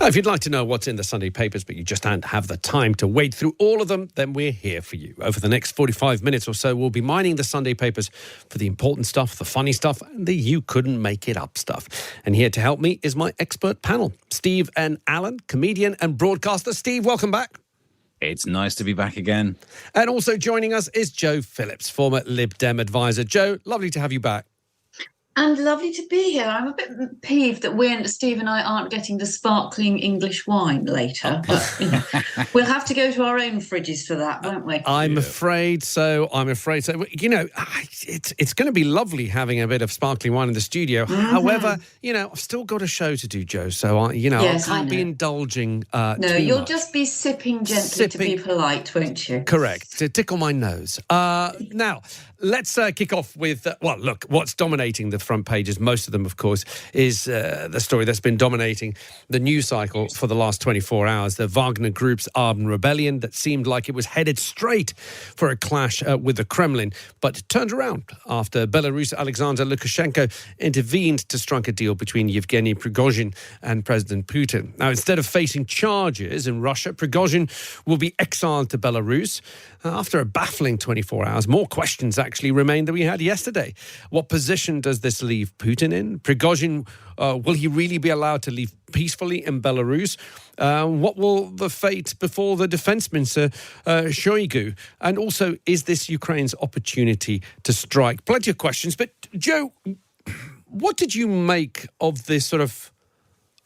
Now, if you'd like to know what's in the Sunday papers, but you just don't have the time to wade through all of them, then we're here for you. Over the next 45 minutes or so, we'll be mining the Sunday papers for the important stuff, the funny stuff, and the you couldn't make it up stuff. And here to help me is my expert panel, Steve and Alan, comedian and broadcaster. Steve, welcome back. It's nice to be back again. And also joining us is Joe Phillips, former Lib Dem advisor. Joe, lovely to have you back. And lovely to be here. I'm a bit peeved that Steve and I aren't getting the sparkling English wine later. But, we'll have to go to our own fridges for that, won't we? I'm afraid so. You know, it's going to be lovely having a bit of sparkling wine in the studio. Mm-hmm. However, you know, I've still got a show to do, Joe. So, I can't be indulging No, you'll much. Just be sipping gently to be polite, won't you? Correct. To tickle my nose. Now, let's kick off with, look, what's dominating the front pages, most of them, of course, is the story that's been dominating the news cycle for the last 24 hours. The Wagner Group's armed rebellion that seemed like it was headed straight for a clash with the Kremlin, but turned around after Belarus Alexander Lukashenko intervened to strike a deal between Yevgeny Prigozhin and President Putin. Now, instead of facing charges in Russia, Prigozhin will be exiled to Belarus. After a baffling 24 hours, more questions actually remain than we had yesterday. What position does this leave Putin in? Prigozhin, will he really be allowed to leave peacefully in Belarus? What will the fate befall the defense minister, Shoigu? And also, is this Ukraine's opportunity to strike? Plenty of questions. But, Joe, what did you make of this sort of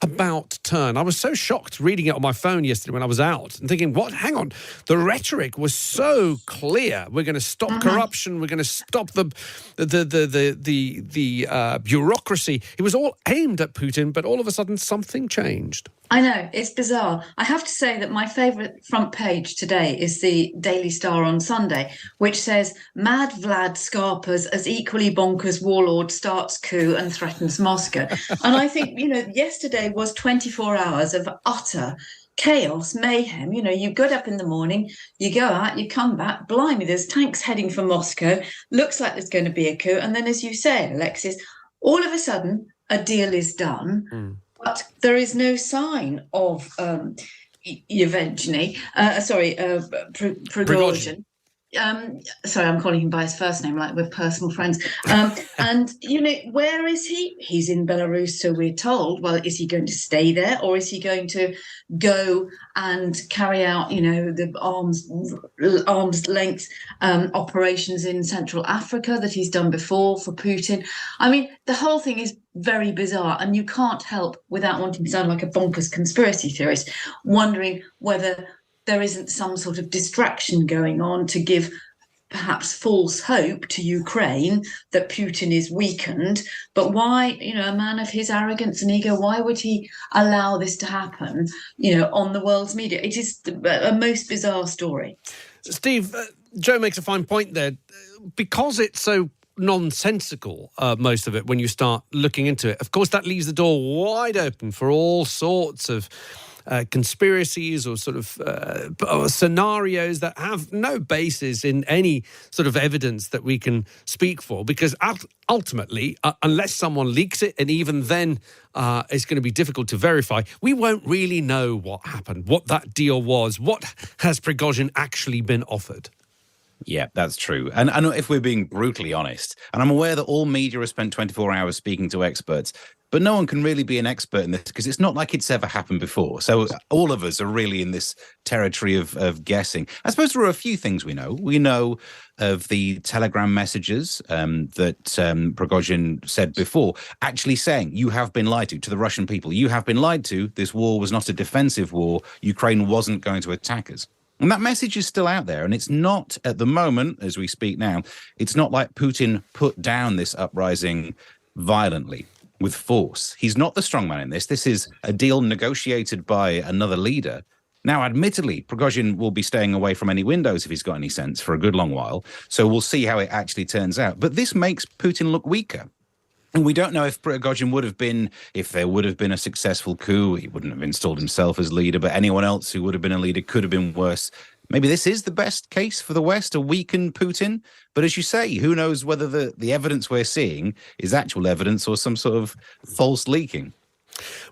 about turn? I was so shocked reading it on my phone yesterday when I was out and thinking, hang on, the rhetoric was so clear. We're going to stop corruption. We're going to stop the bureaucracy. It was all aimed at Putin, but all of a sudden something changed. I know, it's bizarre. I have to say that my favourite front page today is the Daily Star on Sunday, which says, Mad Vlad Scarpas as equally bonkers warlord starts coup and threatens Moscow. And I think, yesterday was 24 hours of utter chaos, mayhem. You get up in the morning, you go out, you come back, blimey, there's tanks heading for Moscow, looks like there's going to be a coup. And then, as you say, Alexis, all of a sudden, a deal is done. But there is no sign of Prigozhin. Sorry, I'm calling him by his first name, like we're personal friends. And, where is he? He's in Belarus, so we're told. Well, is he going to stay there, or is he going to go and carry out, the arm's length operations in Central Africa that he's done before for Putin? I mean, the whole thing is very bizarre, and you can't help, without wanting to sound like a bonkers conspiracy theorist, wondering whether there isn't some sort of distraction going on to give perhaps false hope to Ukraine that Putin is weakened. But why, a man of his arrogance and ego, why would he allow this to happen, on the world's media? It is a most bizarre story. Steve, Joe makes a fine point there. Because it's so nonsensical, most of it, when you start looking into it, of course, that leaves the door wide open for all sorts of conspiracies or sort of scenarios that have no basis in any sort of evidence that we can speak for, because ultimately, unless someone leaks it, and even then it's going to be difficult to verify, we won't really know what happened, what that deal was, what has Prigozhin actually been offered. Yeah, that's true. And I know, if we're being brutally honest, and I'm aware that all media has spent 24 hours speaking to experts, but no one can really be an expert in this because it's not like it's ever happened before. So all of us are really in this territory of guessing. I suppose there are a few things we know. We know of the Telegram messages that Prigozhin said before, actually saying, you have been lied to the Russian people. You have been lied to. This war was not a defensive war. Ukraine wasn't going to attack us. And that message is still out there. And it's not, at the moment, as we speak now, it's not like Putin put down this uprising violently with force. He's not the strongman in this. This is a deal negotiated by another leader. Now, admittedly, Prigozhin will be staying away from any windows if he's got any sense for a good long while. So we'll see how it actually turns out. But this makes Putin look weaker. And we don't know if Prigozhin would have been, if there would have been a successful coup, he wouldn't have installed himself as leader, but anyone else who would have been a leader could have been worse. Maybe this is the best case for the West, to weaken Putin. But as you say, who knows whether the evidence we're seeing is actual evidence or some sort of false leaking.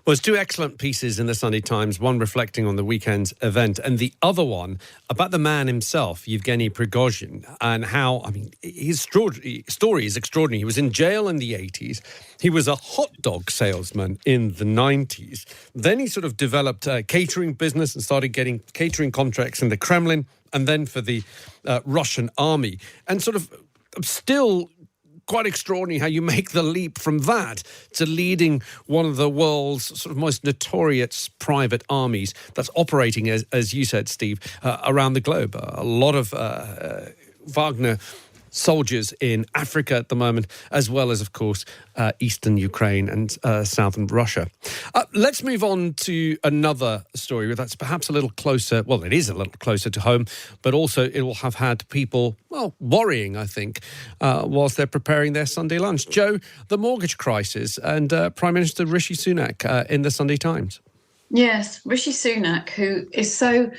Well, there's two excellent pieces in the Sunday Times, one reflecting on the weekend's event and the other one about the man himself, Yevgeny Prigozhin, and how, I mean, his story is extraordinary. He was in jail in the 80s. He was a hot dog salesman in the 90s. Then he sort of developed a catering business and started getting catering contracts in the Kremlin and then for the Russian army. And sort of still quite extraordinary how you make the leap from that to leading one of the world's sort of most notorious private armies that's operating, as you said, Steve, around the globe. A lot of Wagner soldiers in Africa at the moment, as well as, of course, eastern Ukraine and southern Russia. Let's move on to another story that's perhaps a little closer. Well, it is a little closer to home, but also it will have had people, well, worrying, I think, whilst they're preparing their Sunday lunch. Joe, the mortgage crisis and Prime Minister Rishi Sunak in the Sunday Times. Yes, Rishi Sunak, who is so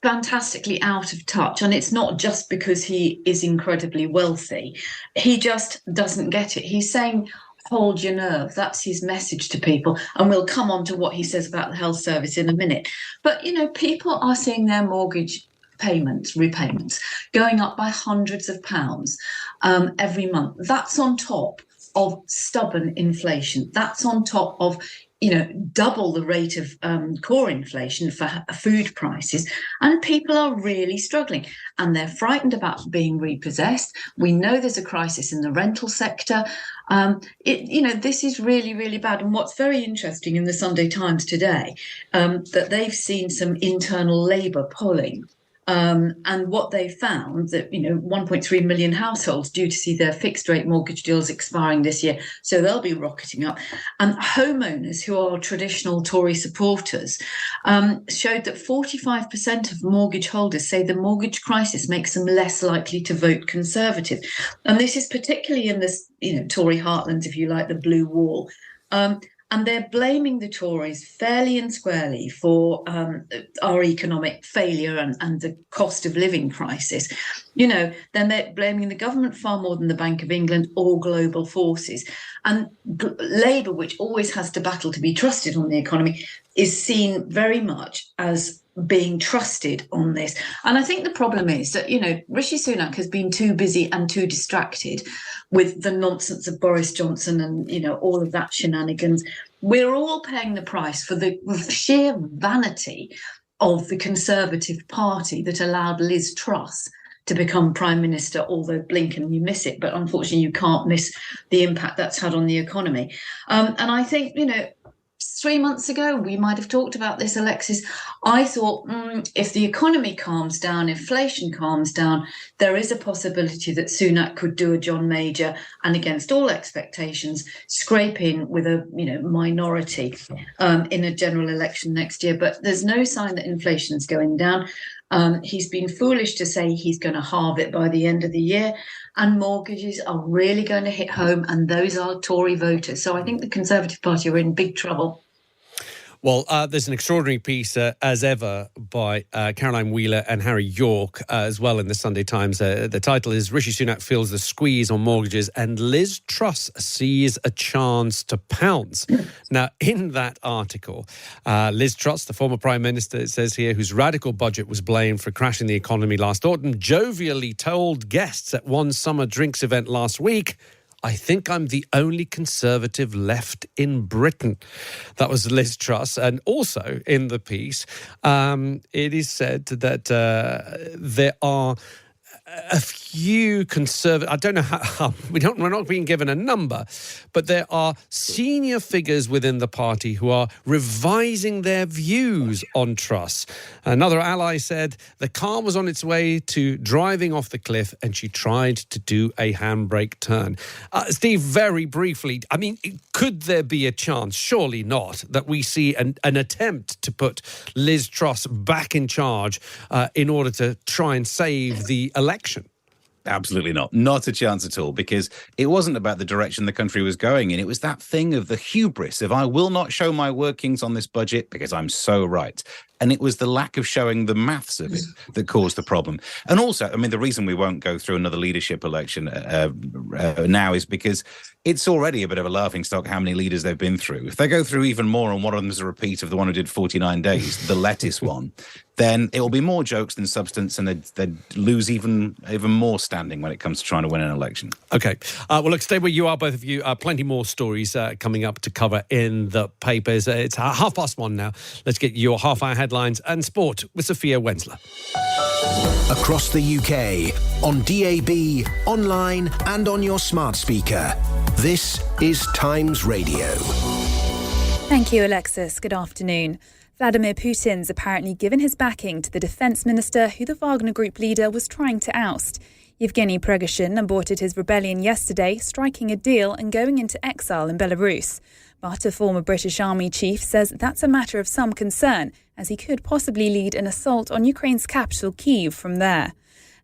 fantastically out of touch, and it's not just because he is incredibly wealthy. He just doesn't get it. He's saying, hold your nerve. That's his message to people, and we'll come on to what he says about the health service in a minute. But, you know, people are seeing their mortgage repayments going up by hundreds of pounds every month. That's on top of stubborn inflation. That's on top of, you know, double the rate of core inflation for food prices. And people are really struggling and they're frightened about being repossessed. We know there's a crisis in the rental sector. This is really, really bad. And what's very interesting in the Sunday Times today, that they've seen some internal Labour polling. And what they found that, 1.3 million households due to see their fixed rate mortgage deals expiring this year. So they'll be rocketing up. And homeowners who are traditional Tory supporters showed that 45% of mortgage holders say the mortgage crisis makes them less likely to vote Conservative. And this is particularly in this, Tory heartlands, if you like, the blue wall. And they're blaming the Tories fairly and squarely for our economic failure and the cost of living crisis. Then they're blaming the government far more than the Bank of England or global forces. And Labour, which always has to battle to be trusted on the economy, is seen very much as being trusted on this. And I think the problem is that, Rishi Sunak has been too busy and too distracted with the nonsense of Boris Johnson and, all of that shenanigans. We're all paying the price for the sheer vanity of the Conservative Party that allowed Liz Truss to become Prime Minister, although blink and you miss it. But unfortunately, you can't miss the impact that's had on the economy. And I think, 3 months ago, we might have talked about this, Alexis. I thought if the economy calms down, inflation calms down, there is a possibility that Sunak could do a John Major and, against all expectations, scrape in with a minority in a general election next year. But there's no sign that inflation is going down. He's been foolish to say he's going to halve it by the end of the year. And mortgages are really going to hit home, and those are Tory voters. So I think the Conservative Party are in big trouble. Well, there's an extraordinary piece, as ever, by Caroline Wheeler and Harry York, as well in the Sunday Times. The title is Rishi Sunak Feels the Squeeze on Mortgages and Liz Truss Sees a Chance to Pounce. Now, in that article, Liz Truss, the former Prime Minister, it says here, whose radical budget was blamed for crashing the economy last autumn, jovially told guests at one summer drinks event last week, I think I'm the only Conservative left in Britain. That was Liz Truss. And also in the piece, it is said that there are a few Conservative, I don't know how we're not being given a number, but there are senior figures within the party who are revising their views on Truss. Another ally said the car was on its way to driving off the cliff and she tried to do a handbrake turn. Steve, very briefly, I mean, could there be a chance, surely not, that we see an attempt to put Liz Truss back in charge in order to try and save the election? Absolutely not. Not a chance at all, because it wasn't about the direction the country was going in. It was that thing of the hubris of I will not show my workings on this budget because I'm so right. And it was the lack of showing the maths of it that caused the problem. And also, I mean, the reason we won't go through another leadership election now is because it's already a bit of a laughingstock how many leaders they've been through. If they go through even more, and one of them is a repeat of the one who did 49 days, the lettuce one, then it will be more jokes than substance, and they'd lose even more standing when it comes to trying to win an election. Okay. Well, look, stay where you are, both of you. Plenty more stories coming up to cover in the papers. It's 1:30 now. Let's get your half-hour headlines and sport with Sophia Wensler. Across the UK, on DAB, online and on your smart speaker. This is Times Radio. Thank you, Alexis. Good afternoon. Vladimir Putin's apparently given his backing to the defence minister who the Wagner Group leader was trying to oust. Yevgeny Prigozhin aborted his rebellion yesterday, striking a deal and going into exile in Belarus. But a former British Army chief says that's a matter of some concern, as he could possibly lead an assault on Ukraine's capital, Kyiv, from there.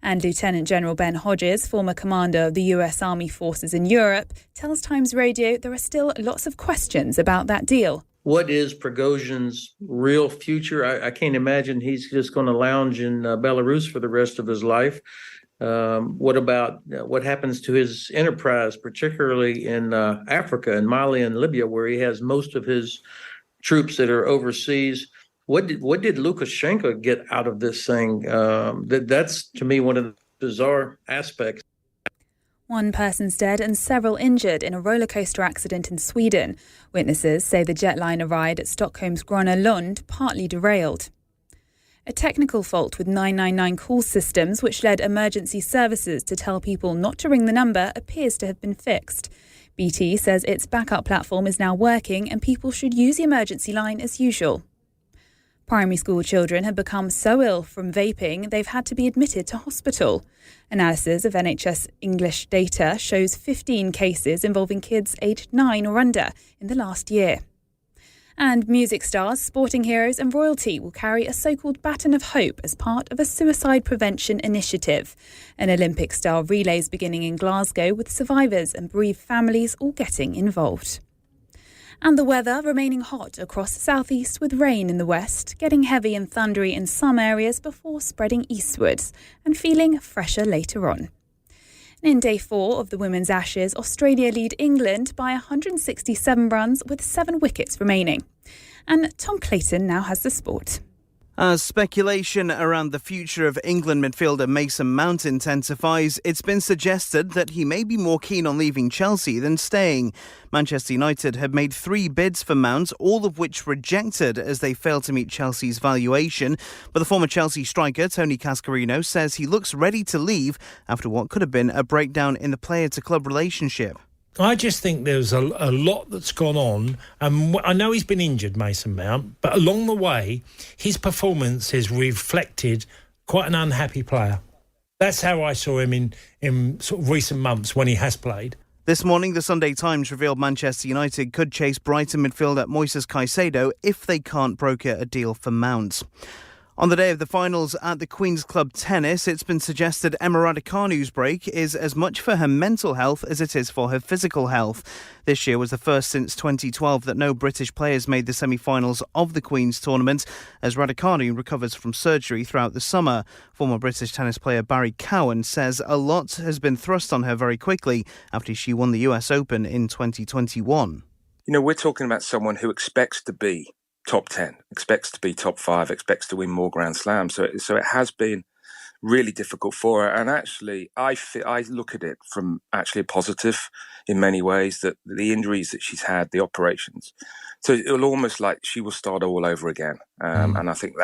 And Lieutenant General Ben Hodges, former commander of the US Army Forces in Europe, tells Times Radio there are still lots of questions about that deal. What is Prigozhin's real future? I can't imagine he's just going to lounge in Belarus for the rest of his life. What about what happens to his enterprise, particularly in Africa and Mali and Libya, where he has most of his troops that are overseas? What did Lukashenko get out of this thing? That's, to me, one of the bizarre aspects. One person's dead and several injured in a roller coaster accident in Sweden. Witnesses say the jetliner ride at Stockholm's Gröna Lund partly derailed. A technical fault with 999 call systems, which led emergency services to tell people not to ring the number, appears to have been fixed. BT says its backup platform is now working and people should use the emergency line as usual. Primary school children have become so ill from vaping they've had to be admitted to hospital. Analysis of NHS English data shows 15 cases involving kids aged 9 or under in the last year. And music stars, sporting heroes and royalty will carry a so-called baton of hope as part of a suicide prevention initiative. An Olympic-style relays beginning in Glasgow with survivors and bereaved families all getting involved. And the weather remaining hot across the southeast with rain in the west, getting heavy and thundery in some areas before spreading eastwards and feeling fresher later on. In day 4 of the Women's Ashes, Australia lead England by 167 runs with 7 wickets remaining. And Tom Clayton now has the sport. As speculation around the future of England midfielder Mason Mount intensifies, it's been suggested that he may be more keen on leaving Chelsea than staying. Manchester United have made 3 bids for Mount, all of which rejected as they failed to meet Chelsea's valuation. But the former Chelsea striker, Tony Cascarino, says he looks ready to leave after what could have been a breakdown in the player-to-club relationship. I just think there's a lot that's gone on. I know he's been injured, Mason Mount, but along the way, his performance has reflected quite an unhappy player. That's how I saw him in sort of recent months when he has played. This morning, the Sunday Times revealed Manchester United could chase Brighton midfielder Moises Caicedo if they can't broker a deal for Mount. On the day of the finals at the Queen's Club Tennis, it's been suggested Emma Raducanu's break is as much for her mental health as it is for her physical health. This year was the first since 2012 that no British players made the semi-finals of the Queen's tournament, as Raducanu recovers from surgery throughout the summer. Former British tennis player Barry Cowan says a lot has been thrust on her very quickly after she won the US Open in 2021. You know, we're talking about someone who expects to be top 10, expects to be top 5, expects to win more Grand Slams. So it has been really difficult for her. And actually, I look at it from actually a positive in many ways, that the injuries that she's had, the operations. So it'll almost like she will start all over again. And I think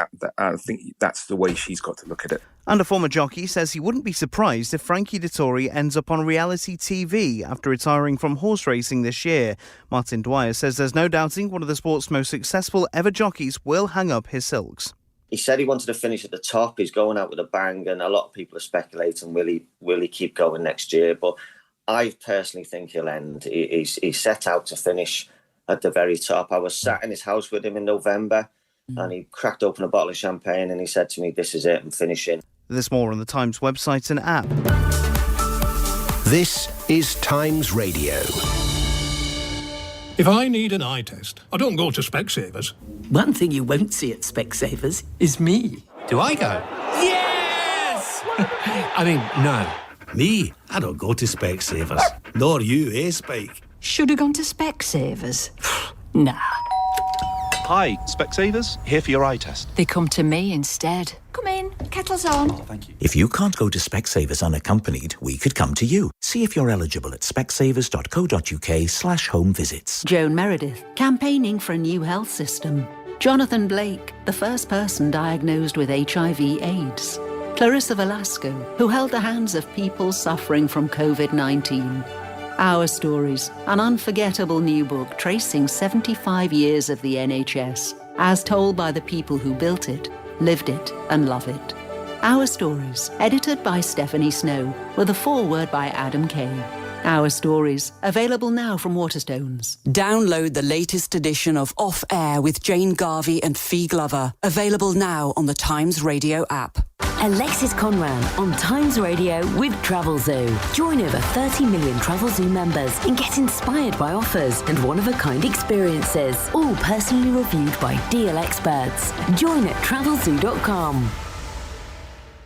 that's the way she's got to look at it. And a former jockey says he wouldn't be surprised if Frankie Dettori ends up on reality TV after retiring from horse racing this year. Martin Dwyer says there's no doubting one of the sport's most successful ever jockeys will hang up his silks. He said he wanted to finish at the top. He's going out with a bang, and a lot of people are speculating, will he keep going next year? But I personally think he'll end. He's set out to finish at the very top. I was sat in his house with him in November, and he cracked open a bottle of champagne and he said to me, "This is it, I'm finishing." There's more on the Times website and app. This is Times Radio. If I need an eye test, I don't go to Specsavers. One thing you won't see at Specsavers is me. Do I go? Yes! I mean, no. Me, I don't go to Specsavers. Nor you, Spike? Should have gone to Specsavers. Nah. Hi, Specsavers, here for your eye test. They come to me instead. Come in, kettle's on. Thank you. If you can't go to Specsavers unaccompanied, we could come to you. See if you're eligible at specsavers.co.uk/home visits. Joan Meredith, campaigning for a new health system. Jonathan Blake, the first person diagnosed with HIV/AIDS. Clarissa Velasco, who held the hands of people suffering from COVID-19. Our Stories, an unforgettable new book tracing 75 years of the NHS, as told by the people who built it, lived it, and love it. Our Stories, edited by Stephanie Snow, with a foreword by Adam Kay. Our Stories, available now from Waterstones. Download the latest edition of Off Air with Jane Garvey and Fee Glover, available now on the Times Radio app. Alexis Conran on Times Radio with Travel Zoo. Join over 30 million Travel Zoo members and get inspired by offers and one-of-a-kind experiences, all personally reviewed by deal experts. Join at travelzoo.com.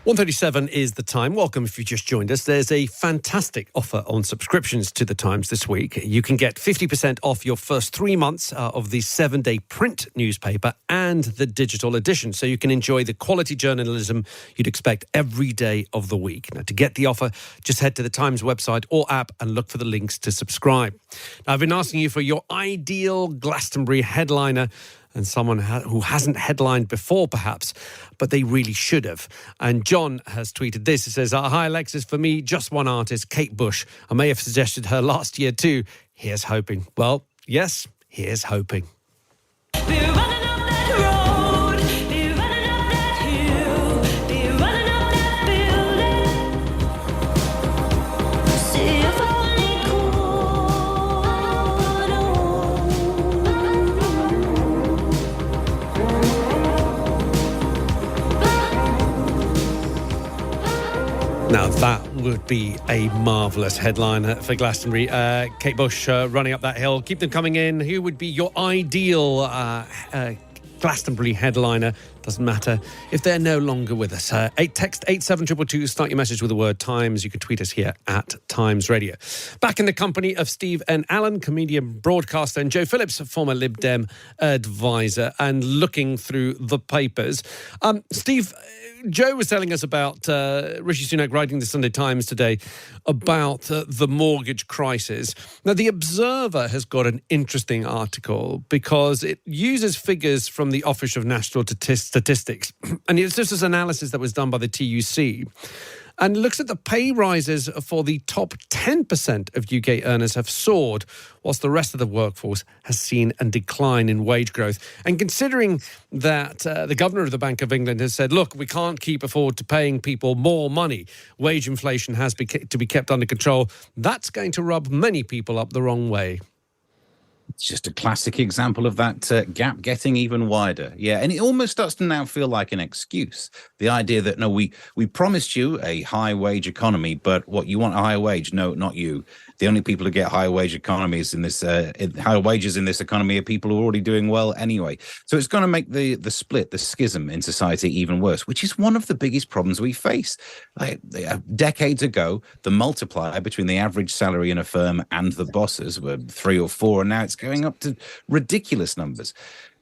1:37 is the time. Welcome if you just joined us. There's a fantastic offer on subscriptions to The Times this week. You can get 50% off your first 3 months of the 7-day print newspaper and the digital edition, so you can enjoy the quality journalism you'd expect every day of the week. Now, to get the offer, just head to the Times website or app and look for the links to subscribe. Now, I've been asking you for your ideal Glastonbury headliner, and someone who hasn't headlined before, perhaps, but they really should have. And John has tweeted this. It says, "Hi, Alexis. For me, just one artist, Kate Bush. I may have suggested her last year too. Here's hoping." Well, yes, here's hoping. Now, that would be a marvellous headliner for Glastonbury. Kate Bush running up that hill. Keep them coming in. Who would be your ideal Glastonbury headliner? Doesn't matter if they're no longer with us. Text 87222, start your message with the word Times. You can tweet us here at Times Radio. Back in the company of Steve N. Allen, comedian, broadcaster, and Joe Phillips, former Lib Dem advisor, and looking through the papers. Steve, Joe was telling us about Rishi Sunak writing the Sunday Times today about the mortgage crisis. Now, The Observer has got an interesting article because it uses figures from the Office of National Statistics. And it's just this analysis that was done by the TUC. And looks at the pay rises for the top 10% of UK earners have soared, whilst the rest of the workforce has seen a decline in wage growth. And considering that the governor of the Bank of England has said, look, we can't keep afford to paying people more money, wage inflation has to be kept under control, that's going to rub many people up the wrong way. It's just a classic example of that gap getting even wider. Yeah, and it almost starts to now feel like an excuse. The idea that, no, we promised you a high wage economy, but what, you want a higher wage? No, not you. The only people who get higher wage economies in this higher wages in this economy are people who are already doing well anyway. So it's going to make the split, the schism in society even worse, which is one of the biggest problems we face. Like, decades ago, the multiplier between the average salary in a firm and the bosses were 3 or 4, and now it's going up to ridiculous numbers.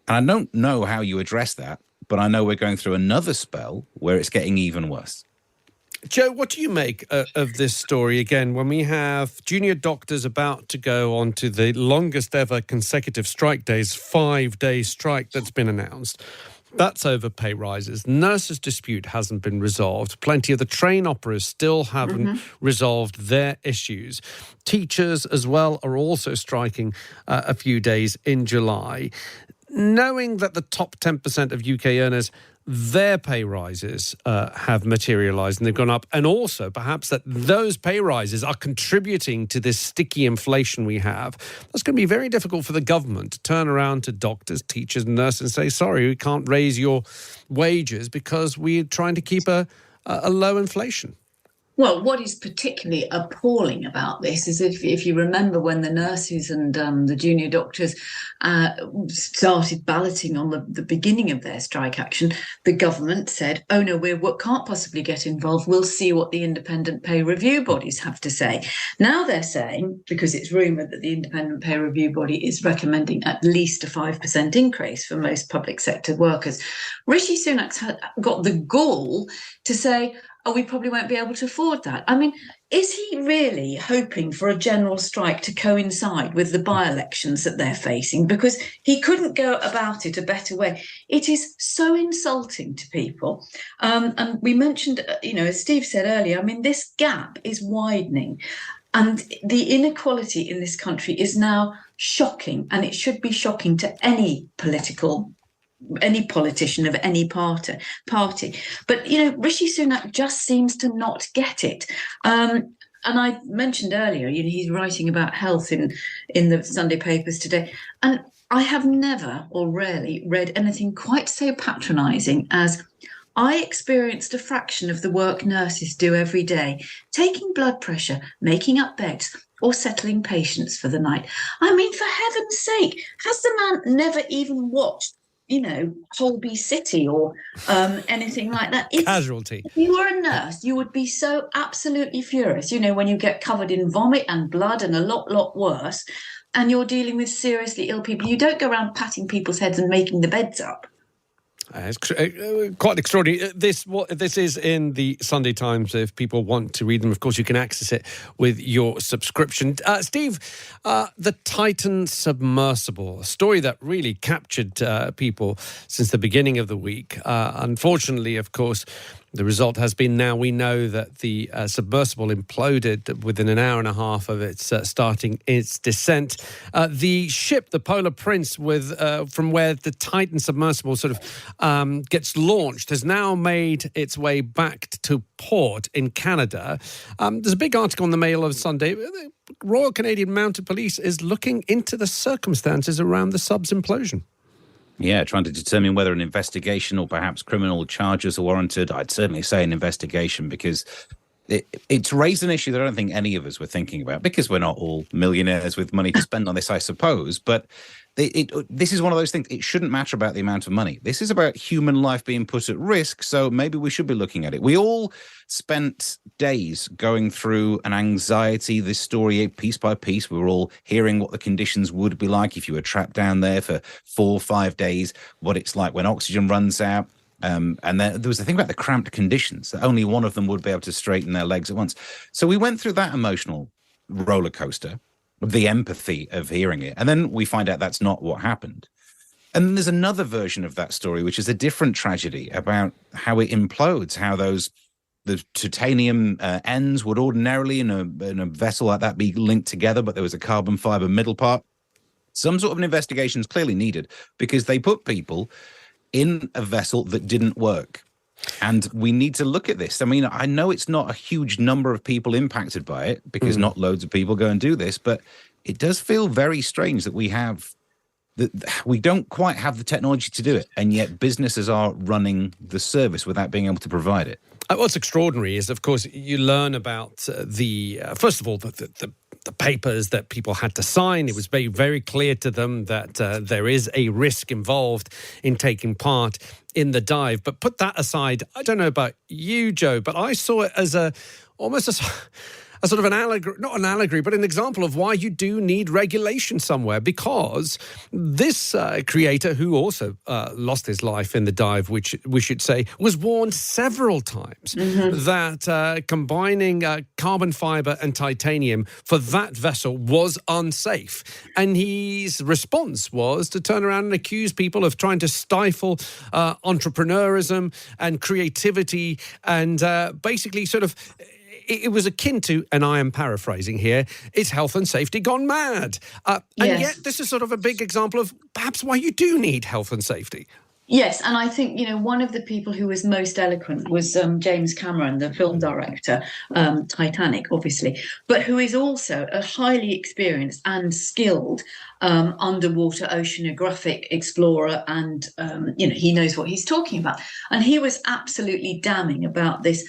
And I don't know how you address that, but I know we're going through another spell where it's getting even worse. Joe, what do you make of this story again when we have junior doctors about to go on to the longest ever consecutive strike days, 5-day strike that's been announced? That's over pay rises. Nurses' dispute hasn't been resolved. Plenty of the train operators still haven't resolved their issues. Teachers as well are also striking a few days in July. Knowing that the top 10% of UK earners, their pay rises have materialised and they've gone up, and also perhaps that those pay rises are contributing to this sticky inflation we have, that's going to be very difficult for the government to turn around to doctors, teachers and nurses and say, sorry, we can't raise your wages because we're trying to keep a low inflation. Well, what is particularly appalling about this is if you remember when the nurses and the junior doctors started balloting on the beginning of their strike action, the government said, oh no, we can't possibly get involved. We'll see what the independent pay review bodies have to say. Now they're saying, because it's rumoured that the independent pay review body is recommending at least a 5% increase for most public sector workers, Rishi Sunak's got the gall to say, oh, we probably won't be able to afford that. I mean, is he really hoping for a general strike to coincide with the by-elections that they're facing? Because he couldn't go about it a better way. It is so insulting to people. And we mentioned, as Steve said earlier, I mean, this gap is widening. And the inequality in this country is now shocking, and it should be shocking to any politician of any party. But, Rishi Sunak just seems to not get it. And I mentioned earlier, he's writing about health in the Sunday papers today. And I have never or rarely read anything quite so patronising as, I experienced a fraction of the work nurses do every day, taking blood pressure, making up beds, or settling patients for the night. I mean, for heaven's sake, has the man never even watched Holby City or anything like that? Casualty. If you were a nurse, you would be so absolutely furious, when you get covered in vomit and blood and a lot worse, and you're dealing with seriously ill people. You don't go around patting people's heads and making the beds up. It's quite extraordinary. This is in the Sunday Times. If people want to read them, of course, you can access it with your subscription. Steve, the Titan submersible, a story that really captured people since the beginning of the week. Unfortunately, of course, the result has been now we know that the submersible imploded within an hour and a half of its starting its descent. The ship, the Polar Prince, from where the Titan submersible sort of gets launched, has now made its way back to port in Canada. There's a big article in the Mail of Sunday. The Royal Canadian Mounted Police is looking into the circumstances around the sub's implosion. Yeah, trying to determine whether an investigation or perhaps criminal charges are warranted. I'd certainly say an investigation, because it's raised an issue that I don't think any of us were thinking about, because we're not all millionaires with money to spend on this, I suppose. But this is one of those things. It shouldn't matter about the amount of money. This is about human life being put at risk. So maybe we should be looking at it. We all spent days going through an anxiety, this story piece by piece. We were all hearing what the conditions would be like if you were trapped down there for 4 or 5 days, what it's like when oxygen runs out. And there was the thing about the cramped conditions, that only one of them would be able to straighten their legs at once. So we went through that emotional roller coaster, the empathy of hearing it. And then we find out that's not what happened. And then there's another version of that story, which is a different tragedy about how it implodes, how the titanium ends would ordinarily in a vessel like that be linked together, but there was a carbon fiber middle part. Some sort of an investigation is clearly needed, because they put people in a vessel that didn't work. And we need to look at this. I mean, I know it's not a huge number of people impacted by it, because not loads of people go and do this, but it does feel very strange that we don't quite have the technology to do it, and yet businesses are running the service without being able to provide it. What's extraordinary is, of course, you learn about first of all, the papers that people had to sign. It was very, very clear to them that there is a risk involved in taking part in the dive. But put that aside, I don't know about you, Joe, but I saw it as almost a sort of an allegory, not an allegory, but an example of why you do need regulation somewhere, because this creator, who also lost his life in the dive, which we should say, was warned several times that combining carbon fiber and titanium for that vessel was unsafe. And his response was to turn around and accuse people of trying to stifle entrepreneurism and creativity, and basically sort of... It was akin to, and I am paraphrasing here, it's health and safety gone mad. And yet this is sort of a big example of perhaps why you do need health and safety. Yes, and I think, one of the people who was most eloquent was James Cameron, the film director, Titanic, obviously, but who is also a highly experienced and skilled underwater oceanographic explorer, and, he knows what he's talking about. And he was absolutely damning about this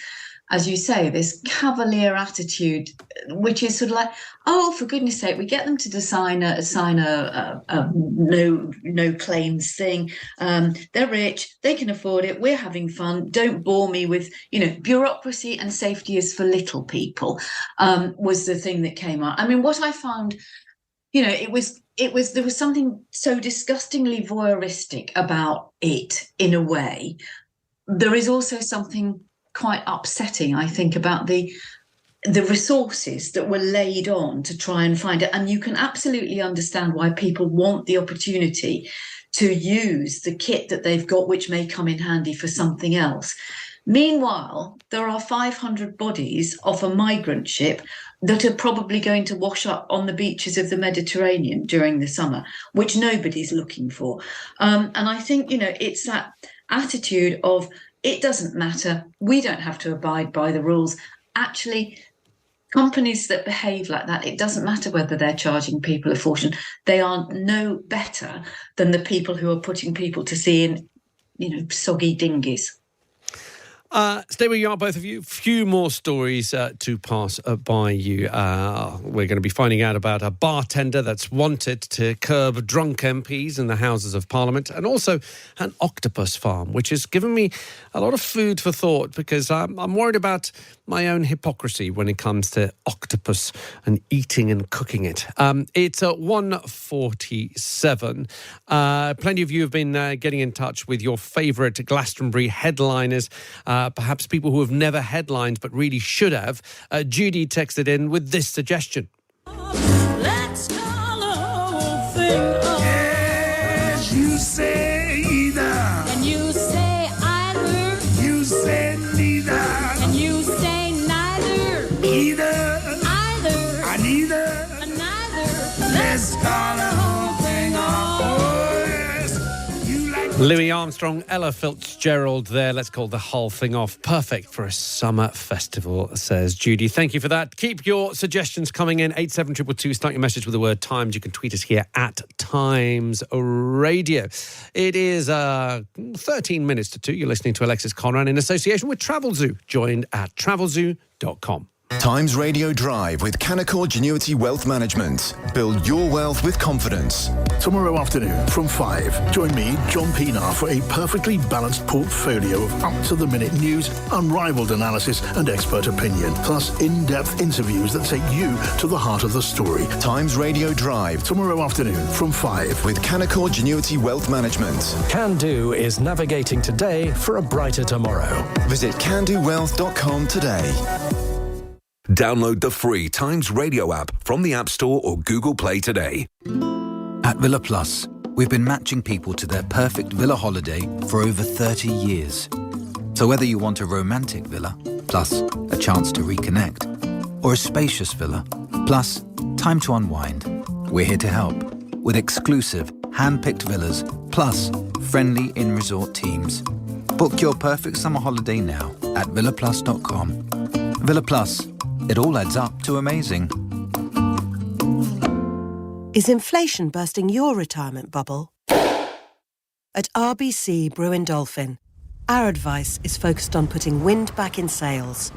as you say, this cavalier attitude, which is sort of like, oh, for goodness sake, we get them to sign a no claims thing. They're rich, they can afford it. We're having fun. Don't bore me with, bureaucracy and safety is for little people. Was the thing that came out. I mean, what I found, there was something so disgustingly voyeuristic about it in a way. There is also something quite upsetting, I think, about the resources that were laid on to try and find it. And you can absolutely understand why people want the opportunity to use the kit that they've got, which may come in handy for something else. Meanwhile, there are 500 bodies off a migrant ship that are probably going to wash up on the beaches of the Mediterranean during the summer, which nobody's looking for. And I think, it's that attitude of, it doesn't matter, we don't have to abide by the rules. Actually, companies that behave like that, it doesn't matter whether they're charging people a fortune. They are no better than the people who are putting people to sea in, soggy dinghies. Stay where you are, both of you. Few more stories to pass by you. We're going to be finding out about a bartender that's wanted to curb drunk MPs in the Houses of Parliament, and also an octopus farm, which has given me a lot of food for thought, because I'm worried about my own hypocrisy when it comes to octopus and eating and cooking it. It's 1:47. Plenty of you have been getting in touch with your favourite Glastonbury headliners, perhaps people who have never headlined but really should have. Judy texted in with this suggestion. Let's call the whole thing off. Yes, you say either. And you say either. You say neither. And you say neither. Either. Either. And neither. And neither. Let's call the whole thing off. Oh, yes. You like Louis Armstrong, Ella Fitzgerald there. Let's call the whole thing off. Perfect for a summer festival, says Judy. Thank you for that. Keep your suggestions coming in. 87222. Start your message with the word Times. You can tweet us here at Times Radio. It is 13 minutes to 2. You're listening to Alexis Conran in association with Travelzoo. Joined at travelzoo.com. Times Radio Drive with Canaccord Genuity Wealth Management. Build your wealth with confidence. Tomorrow afternoon from 5, join me, John Pienaar, for a perfectly balanced portfolio of up-to-the-minute news, unrivaled analysis and expert opinion, plus in-depth interviews that take you to the heart of the story. Times Radio Drive. Tomorrow afternoon from 5. With Canaccord Genuity Wealth Management. Can Do is navigating today for a brighter tomorrow. Visit candowealth.com today. Download the free Times Radio app from the App Store or Google Play today. At Villa Plus, we've been matching people to their perfect villa holiday for over 30 years. So whether you want a romantic villa, plus a chance to reconnect, or a spacious villa, plus time to unwind, we're here to help with exclusive, hand-picked villas, plus friendly in-resort teams. Book your perfect summer holiday now at villaplus.com. Villa Plus. It all adds up to amazing. Is inflation bursting your retirement bubble? At RBC Brewin Dolphin, our advice is focused on putting wind back in sails,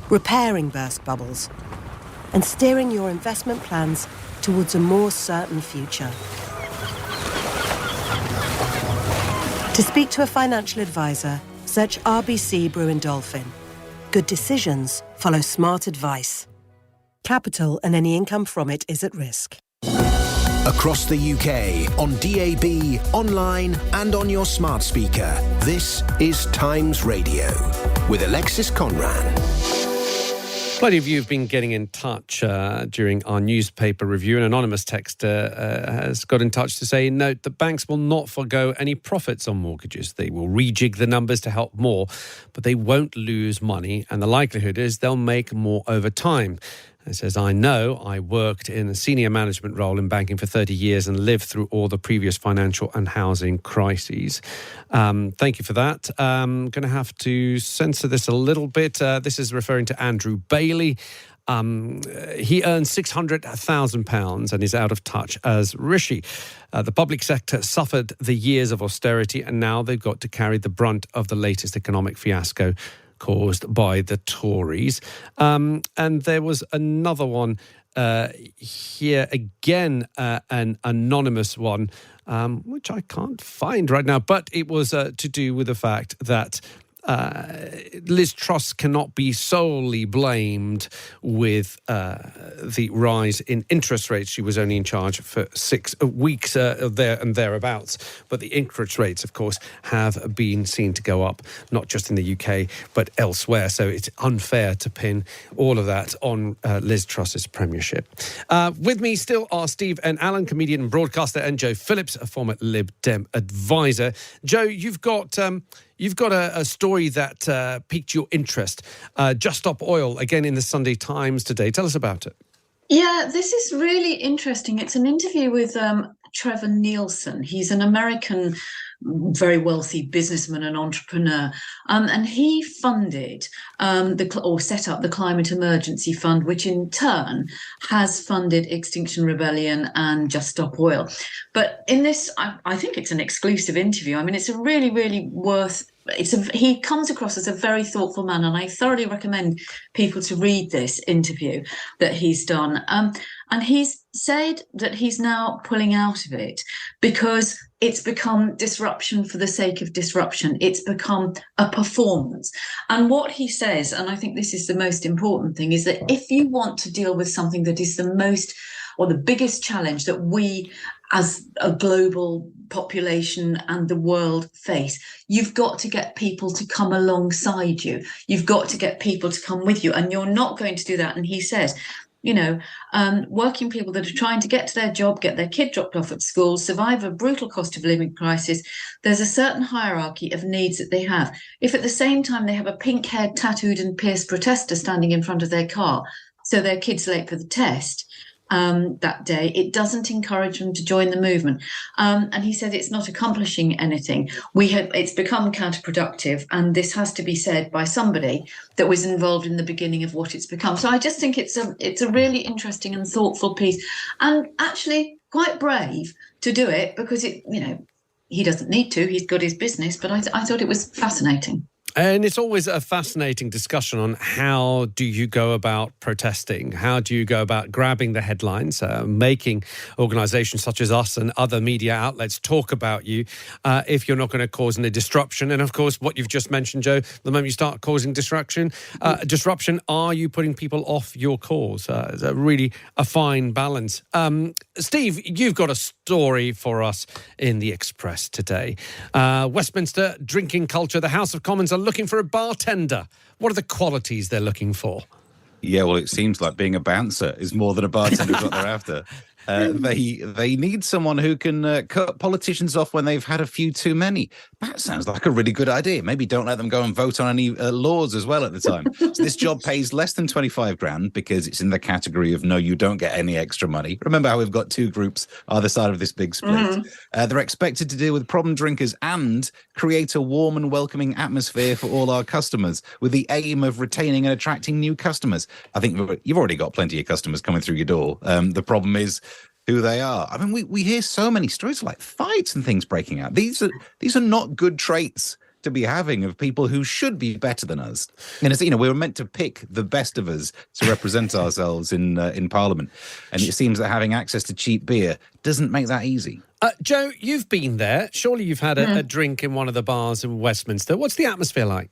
repairing burst bubbles, and steering your investment plans towards a more certain future. To speak to a financial advisor, search RBC Brewin Dolphin. Good decisions follow smart advice. Capital and any income from it is at risk. Across the UK, on DAB, online and on your smart speaker, this is Times Radio with Alexis Conran. Plenty of you have been getting in touch during our newspaper review. An anonymous texter has got in touch to say, note that banks will not forgo any profits on mortgages. They will rejig the numbers to help more, but they won't lose money, and the likelihood is they'll make more over time. It says, I know I worked in a senior management role in banking for 30 years and lived through all the previous financial and housing crises. Thank you for that. I'm going to have to censor this a little bit. This is referring to Andrew Bailey. He earns £600,000 and is out of touch as Rishi. The public sector suffered the years of austerity, and now they've got to carry the brunt of the latest economic fiasco caused by the Tories. And there was another one here, again, an anonymous one, which I can't find right now, but it was to do with the fact that Liz Truss cannot be solely blamed with the rise in interest rates. She was only in charge for 6 weeks there and thereabouts. But the interest rates, of course, have been seen to go up, not just in the UK, but elsewhere. So it's unfair to pin all of that on Liz Truss's premiership. With me still are Steve and Alan, comedian and broadcaster, and Joe Phillips, a former Lib Dem advisor. Joe, you've got a story that piqued your interest. Just Stop Oil, again in the Sunday Times today. Tell us about it. Yeah, this is really interesting. It's an interview with Trevor Nielsen. He's an American, very wealthy businessman and entrepreneur. And he funded set up the Climate Emergency Fund, which in turn has funded Extinction Rebellion and Just Stop Oil. But in this, I think it's an exclusive interview. I mean, it's a really, really he comes across as a very thoughtful man, and I thoroughly recommend people to read this interview that he's done. And he's said that he's now pulling out of it because it's become disruption for the sake of disruption. It's become a performance. And what he says, and I think this is the most important thing, is that if you want to deal with something that is the most or the biggest challenge that we as a global population and the world face, you've got to get people to come alongside you. You've got to get people to come with you, and you're not going to do that. And he says, working people that are trying to get to their job, get their kid dropped off at school, survive a brutal cost of living crisis, there's a certain hierarchy of needs that they have. If at the same time they have a pink-haired, tattooed and pierced protester standing in front of their car, so their kid's late for the test, that day, it doesn't encourage them to join the movement. And he said it's not accomplishing anything. It's become counterproductive, and this has to be said by somebody that was involved in the beginning of what it's become. So I just think it's a really interesting and thoughtful piece, and actually quite brave to do it, because he doesn't need to. He's got his business, but I thought it was fascinating. And it's always a fascinating discussion on how do you go about protesting? How do you go about grabbing the headlines, making organisations such as us and other media outlets talk about you if you're not going to cause any disruption? And of course, what you've just mentioned, Joe, the moment you start causing disruption, are you putting people off your cause? It's really a fine balance. Steve, you've got a story for us in the Express today. Westminster drinking culture, the House of Commons are looking for a bartender. What are the qualities they're looking for? Yeah, well, it seems like being a bouncer is more than a bartender is what they're after. They need someone who can cut politicians off when they've had a few too many. That sounds like a really good idea. Maybe don't let them go and vote on any laws as well at the time. So this job pays less than 25 grand because it's in the category of no, you don't get any extra money. Remember how we've got two groups either side of this big split. Mm-hmm. They're expected to deal with problem drinkers and create a warm and welcoming atmosphere for all our customers with the aim of retaining and attracting new customers. I think you've already got plenty of customers coming through your door. The problem is who they are. I mean, we hear so many stories like fights and things breaking out. These are not good traits to be having of people who should be better than us. And it's, we were meant to pick the best of us to represent ourselves in Parliament. And it seems that having access to cheap beer doesn't make that easy. Joe, you've been there. Surely you've had a drink in one of the bars in Westminster. What's the atmosphere like?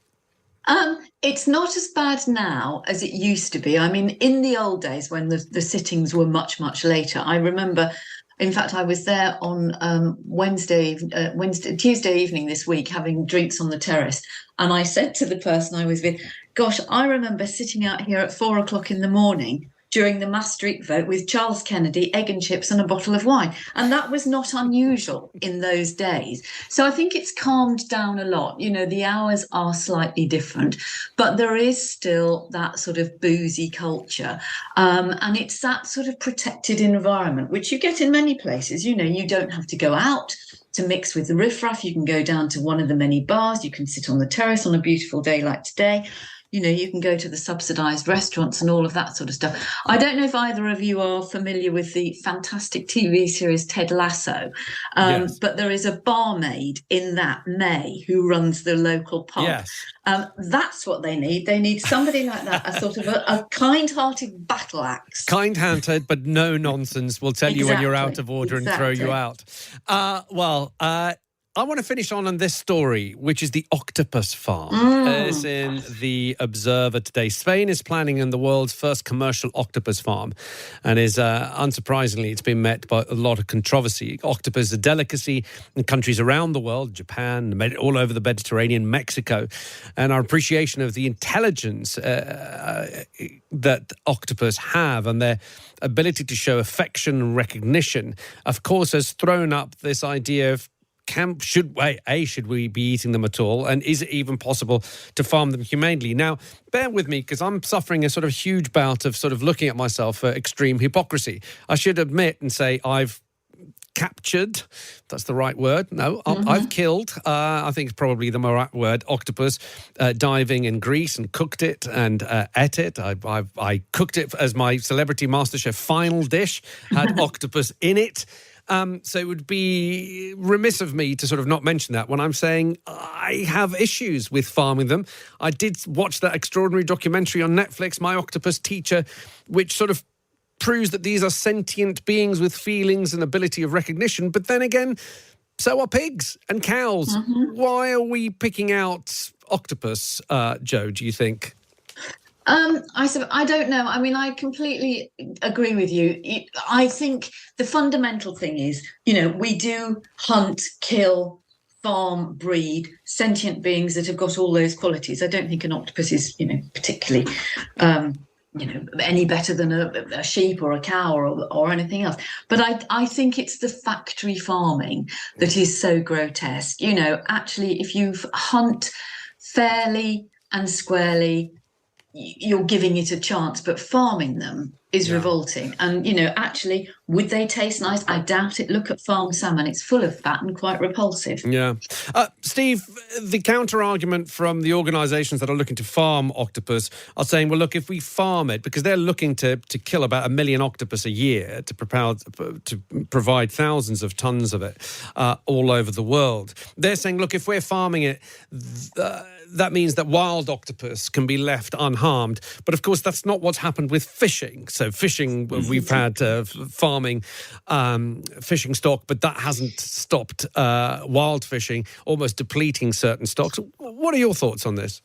It's not as bad now as it used to be. I mean, in the old days when the sittings were much, much later, I remember, in fact, I was there on Tuesday evening this week having drinks on the terrace. And I said to the person I was with, gosh, I remember sitting out here at 4:00 in the morning during the Maastricht vote with Charles Kennedy, egg and chips and a bottle of wine. And that was not unusual in those days. So I think it's calmed down a lot. The hours are slightly different, but there is still that sort of boozy culture. And it's that sort of protected environment, which you get in many places. You don't have to go out to mix with the riffraff. You can go down to one of the many bars. You can sit on the terrace on a beautiful day like today. you can go to the subsidised restaurants and all of that sort of stuff. I don't know if either of you are familiar with the fantastic TV series Ted Lasso, Yes. but there is a barmaid in that, May, who runs the local pub. Yes. That's what they need. They need somebody like that, a sort of a kind-hearted battle axe. Kind-handed, but no nonsense. Will tell you when you're out of order and throw you out. I want to finish on this story, which is the octopus farm. It's in the Observer today. Spain is planning in the world's first commercial octopus farm, and is unsurprisingly, it's been met by a lot of controversy. Octopus is a delicacy in countries around the world, Japan, all over the Mediterranean, Mexico, and our appreciation of the intelligence that octopus have and their ability to show affection and recognition, of course, has thrown up this idea of should we be eating them at all? And is it even possible to farm them humanely? Now, bear with me, because I'm suffering a sort of huge bout of sort of looking at myself for extreme hypocrisy. I should admit and say I've captured, that's the right word. No, I've killed, I think it's probably the more right word, octopus, diving in Greece, and cooked it and ate it. I cooked it as my Celebrity MasterChef final dish, had octopus in it. So it would be remiss of me to sort of not mention that when I'm saying I have issues with farming them. I did watch that extraordinary documentary on Netflix, My Octopus Teacher, which sort of proves that these are sentient beings with feelings and ability of recognition. But then again, so are pigs and cows. Why are we picking out octopus, Joe, do you think? I don't know. I mean, I completely agree with you. I think the fundamental thing is, we do hunt, kill, farm, breed sentient beings that have got all those qualities. I don't think an octopus is, particularly, any better than a sheep or a cow or anything else. But I think it's the factory farming that is so grotesque. Actually, if you hunt fairly and squarely, you're giving it a chance, but farming them is revolting. And, actually, would they taste nice? I doubt it. Look at farmed salmon. It's full of fat and quite repulsive. Yeah. Steve, the counter-argument from the organisations that are looking to farm octopus are saying, well, look, if we farm it, because they're looking to kill about 1 million octopus a year to provide thousands of tons of it all over the world. They're saying, look, if we're farming it, that means that wild octopus can be left unharmed. But of course, that's not what's happened with fishing. So fishing, we've had farming fishing stock, but that hasn't stopped wild fishing, almost depleting certain stocks. What are your thoughts on this?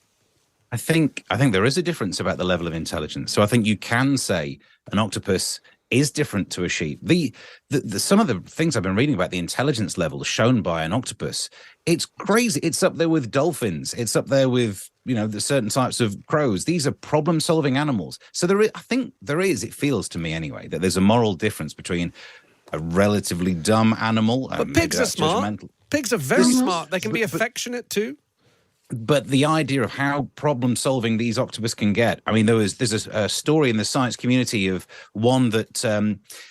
I think there is a difference about the level of intelligence. So I think you can say an octopus is different to a sheep. The some of the things I've been reading about the intelligence level shown by an octopus, it's crazy. It's up there with dolphins. It's up there with, the certain types of crows. These are problem-solving animals. So I think there is, it feels to me anyway, that there's a moral difference between a relatively dumb animal. But pigs are smart. Pigs are very smart. They can be affectionate too. But the idea of how problem-solving these octopus can get, I mean, there's a story in the science community of one that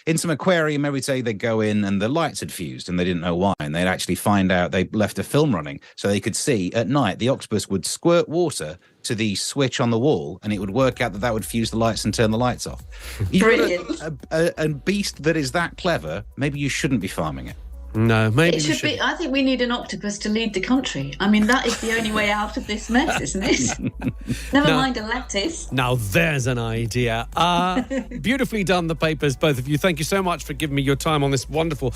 in some aquarium every day they go in and the lights had fused and they didn't know why, and they'd actually find out they left a film running so they could see at night the octopus would squirt water to the switch on the wall and it would work out that would fuse the lights and turn the lights off. Brilliant. A beast that is that clever, maybe you shouldn't be farming it. No, maybe it should be. I think we need an octopus to lead the country. I mean, that is the only way out of this mess, isn't it? Never mind a lettuce. Now there's an idea. Beautifully done, the papers, both of you. Thank you so much for giving me your time on this wonderful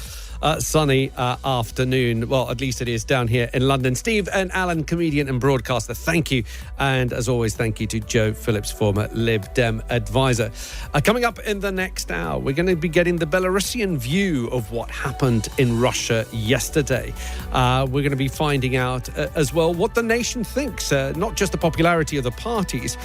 sunny afternoon. Well, at least it is down here in London. Steve and Alan, comedian and broadcaster, thank you. And as always, thank you to Joe Phillips, former Lib Dem advisor. Coming up in the next hour, we're going to be getting the Belarusian view of what happened in Russia yesterday. We're going to be finding out as well what the nation thinks, not just the popularity of the parties,